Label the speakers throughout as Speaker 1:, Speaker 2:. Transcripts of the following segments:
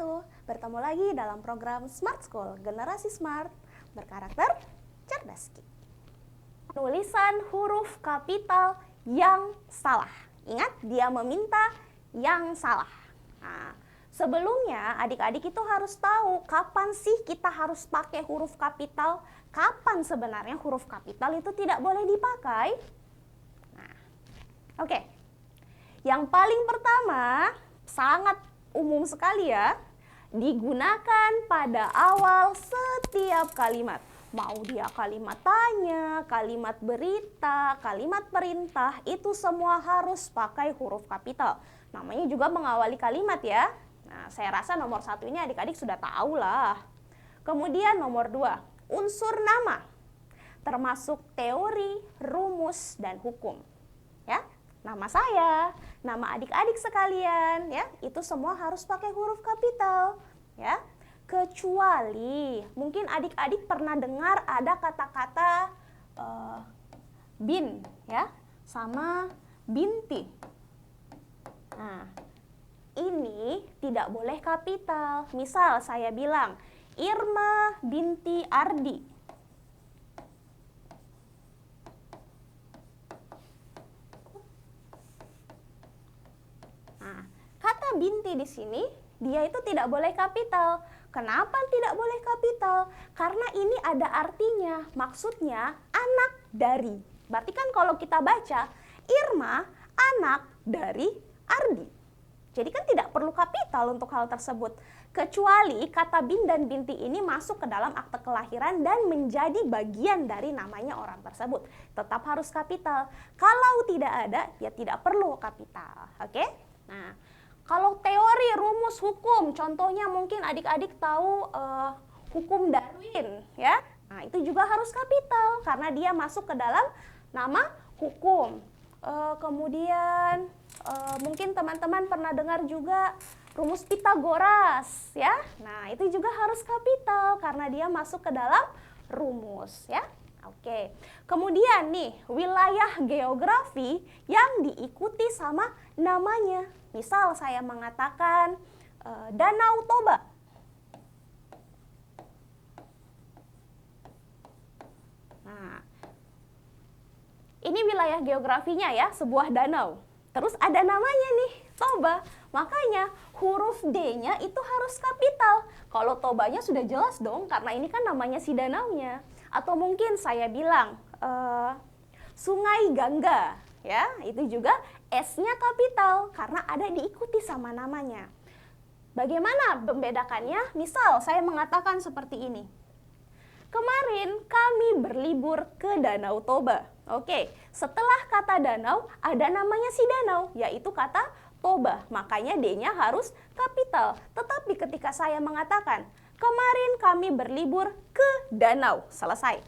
Speaker 1: wabarakatuh. Bertemu lagi dalam program Smart School, Generasi Smart berkarakter cerdas. Penulisan huruf kapital yang salah. Ingat, dia meminta yang salah. Nah, sebelumnya adik-adik itu harus tahu kapan sih kita harus pakai huruf kapital, kapan sebenarnya huruf kapital itu tidak boleh dipakai. Nah, oke. Yang paling pertama, sangat umum sekali ya, digunakan pada awal setiap kalimat. Mau dia kalimat tanya, kalimat berita, kalimat perintah, itu semua harus pakai huruf kapital. Namanya juga mengawali kalimat ya. Nah, saya rasa nomor 1 ini adik-adik sudah tahu lah. Kemudian nomor 2, unsur nama, termasuk teori, rumus, dan hukum. Ya, nama saya, nama adik-adik sekalian, ya, itu semua harus pakai huruf kapital, ya. Kecuali mungkin adik-adik pernah dengar ada kata-kata bin, ya, sama binti. Nah, ini tidak boleh kapital. Misal saya bilang Irma binti Ardi. Kata binti di sini, dia itu tidak boleh kapital. Kenapa tidak boleh kapital? Karena ini ada artinya, maksudnya anak dari. Berarti kan kalau kita baca, Irma anak dari Ardi. Jadi kan tidak perlu kapital untuk hal tersebut. Kecuali kata bin dan binti ini masuk ke dalam akte kelahiran dan menjadi bagian dari namanya orang tersebut. Tetap harus kapital. Kalau tidak ada, ya tidak perlu kapital. Oke? Nah, kalau teori, rumus, hukum, contohnya mungkin adik-adik tahu hukum Darwin, ya. Nah, itu juga harus kapital karena dia masuk ke dalam nama hukum. Kemudian mungkin teman-teman pernah dengar juga rumus Pitagoras, ya. Nah, itu juga harus kapital karena dia masuk ke dalam rumus, ya. Oke. Kemudian nih, wilayah geografi yang diikuti sama namanya. Misal saya mengatakan Danau Toba. Nah, ini wilayah geografinya ya, sebuah danau. Terus ada namanya nih, Toba. Makanya huruf D-nya itu harus kapital. Kalau Tobanya sudah jelas dong, karena ini kan namanya si danaunya. Atau mungkin saya bilang Sungai Gangga, ya, itu juga S-nya kapital karena ada diikuti sama namanya. Bagaimana membedakannya? Misal saya mengatakan seperti ini. Kemarin kami berlibur ke Danau Toba. Oke, setelah kata danau ada namanya si danau, yaitu kata Toba. Makanya D-nya harus kapital. Tetapi ketika saya mengatakan kemarin kami berlibur ke danau, selesai.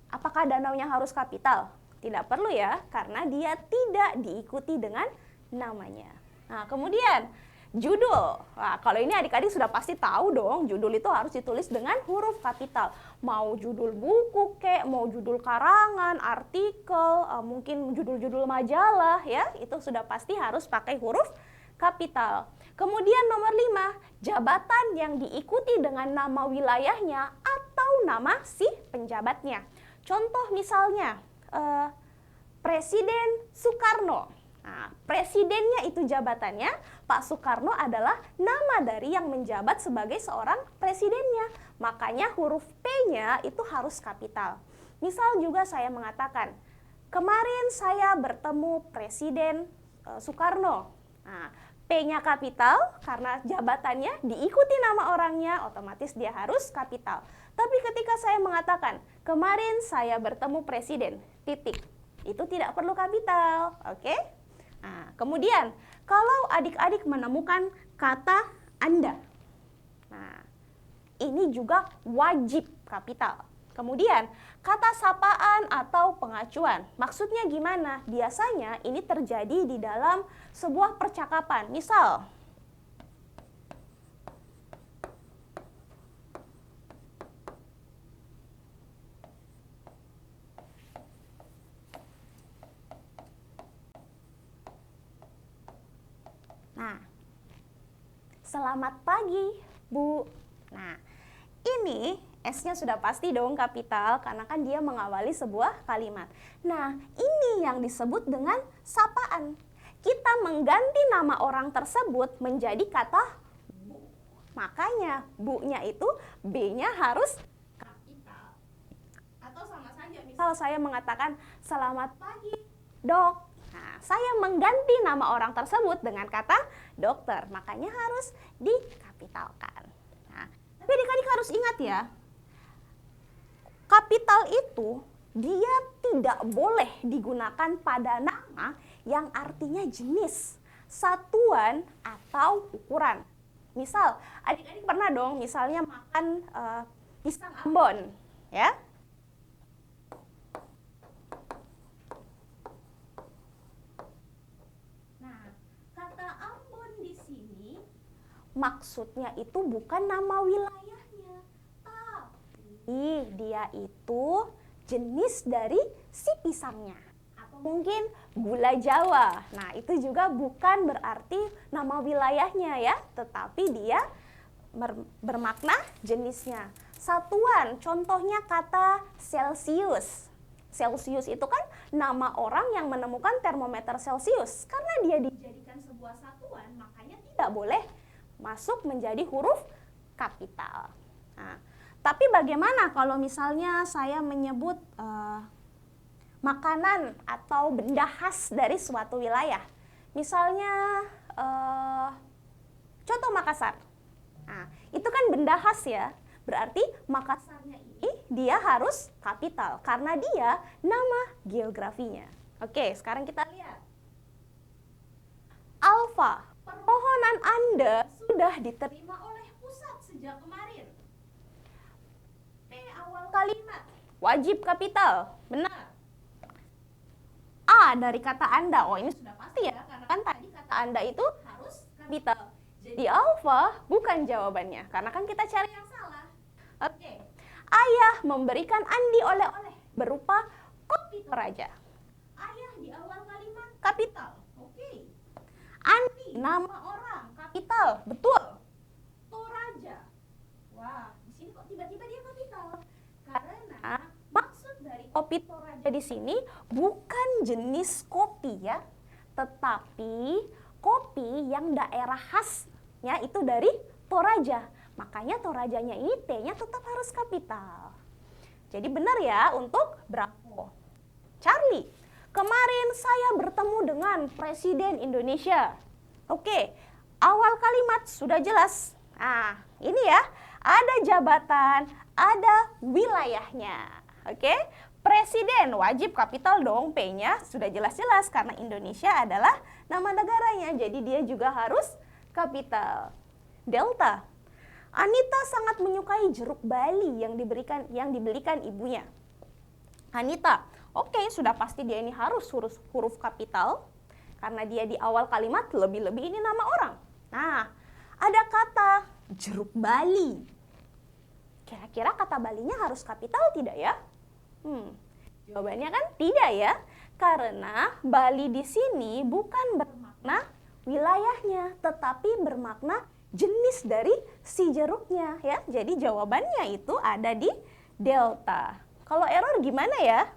Speaker 1: Apakah danaunya harus kapital? Tidak perlu ya, karena dia tidak diikuti dengan namanya. Nah, kemudian judul. Nah, kalau ini adik-adik sudah pasti tahu dong, judul itu harus ditulis dengan huruf kapital. Mau judul buku kek, mau judul karangan, artikel, mungkin judul-judul majalah ya, itu sudah pasti harus pakai huruf kapital. Kemudian nomor 5, jabatan yang diikuti dengan nama wilayahnya atau nama si penjabatnya. Contoh misalnya, Presiden Soekarno. Nah, presidennya itu jabatannya, Pak Soekarno adalah nama dari yang menjabat sebagai seorang presidennya. Makanya huruf P-nya itu harus kapital. Misal juga saya mengatakan, kemarin saya bertemu Presiden Soekarno. Nah, P-nya kapital karena jabatannya diikuti nama orangnya, otomatis dia harus kapital. Tapi ketika saya mengatakan, kemarin saya bertemu Presiden, titik. Itu tidak perlu kapital, oke? Nah, kemudian, kalau adik-adik menemukan kata Anda, nah, ini juga wajib kapital. Kemudian, kata sapaan atau pengacuan, maksudnya gimana? Biasanya ini terjadi di dalam sebuah percakapan. Misal, selamat pagi, Bu. Nah, ini S-nya sudah pasti dong kapital karena kan dia mengawali sebuah kalimat. Nah, ini yang disebut dengan sapaan. Kita mengganti nama orang tersebut menjadi kata Bu. Makanya Bu-nya itu B-nya harus kapital. Atau sama saja, misal saya mengatakan selamat pagi, Dok. Nah, saya mengganti nama orang tersebut dengan kata dokter, makanya harus dikapitalkan. Nah, tapi adik-adik harus ingat ya, kapital itu dia tidak boleh digunakan pada nama yang artinya jenis, satuan, atau ukuran. Misal, adik-adik pernah dong misalnya makan pisang Ambon, ya? Nah, kata Ambon di sini maksudnya itu bukan nama wilayahnya, tapi dia itu jenis dari si pisangnya. Atau mungkin gula Jawa. Nah, itu juga bukan berarti nama wilayahnya ya, tetapi dia bermakna jenisnya. Satuan, contohnya kata Celsius. Celsius itu kan nama orang yang menemukan termometer Celsius. Karena dia dijadikan sebuah satuan, makanya tidak boleh masuk menjadi huruf kapital. Nah, tapi bagaimana kalau misalnya saya menyebut makanan atau benda khas dari suatu wilayah? Misalnya contoh Makassar. Nah, itu kan benda khas ya. Berarti Makassarnya ini dia harus kapital karena dia nama geografinya. Oke, sekarang kita lihat. Alfa, permohonan Anda sudah diterima oleh pusat sejak kemarin. Awal kalimat wajib kapital, benar. A dari kata Anda, oh ini sudah pasti ya, karena kan tadi kata Anda itu harus kapital. Jadi alfa bukan jawabannya, karena kan kita cari yang salah. Oke, Ayah memberikan Andi oleh-oleh berupa kopi Toraja. Ayah di awal kalimat kapital, oke. Andi nama orang, kapital, betul. Toraja, wah di sini kok tiba-tiba dia kapital? Karena maksud dari kopi Toraja di sini bukan jenis kopi ya, tetapi kopi yang daerah khasnya itu dari Toraja. Makanya Torajanya ini T-nya tetap harus kapital. Jadi benar ya untuk Bravo. Charlie, kemarin saya bertemu dengan Presiden Indonesia. Oke, awal kalimat sudah jelas. Nah, ini ya, ada jabatan, ada wilayahnya. Oke, Presiden wajib kapital dong, P-nya sudah jelas-jelas karena Indonesia adalah nama negaranya, jadi dia juga harus kapital. Delta, Anita sangat menyukai jeruk Bali yang dibelikan ibunya. Anita, oke, sudah pasti dia ini harus huruf kapital karena dia di awal kalimat, lebih-lebih ini nama orang. Nah, ada kata jeruk Bali. Kira-kira kata Balinya harus kapital tidak ya? Jawabannya kan tidak ya, karena Bali di sini bukan bermakna wilayahnya, tetapi bermakna jenis dari si jeruknya ya. Jadi jawabannya itu ada di delta. Kalau error gimana ya?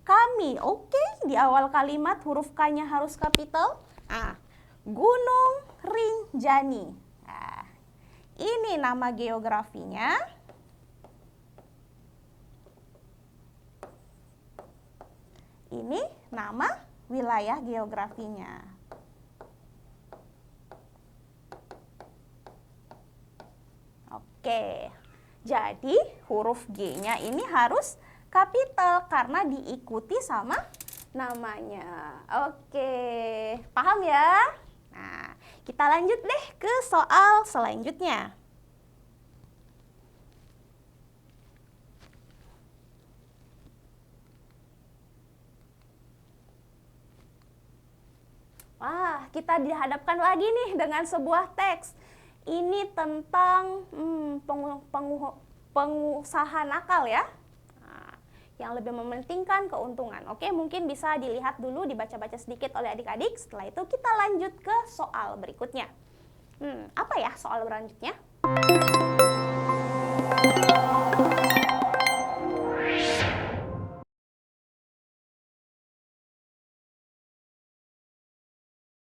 Speaker 1: Kami, oke, di awal kalimat huruf K-nya harus kapital. Nah, Gunung Rinjani. Nah, ini nama geografinya. Ini nama wilayah geografinya. Oke, jadi huruf G-nya ini harus kapital karena diikuti sama namanya. Oke, paham ya? Nah, kita lanjut deh ke soal selanjutnya. Wah, kita dihadapkan lagi nih dengan sebuah teks. Ini tentang pengusaha nakal ya, yang lebih mementingkan keuntungan. Oke, mungkin bisa dilihat dulu, dibaca-baca sedikit oleh adik-adik. Setelah itu kita lanjut ke soal berikutnya. Apa ya soal berlanjutnya?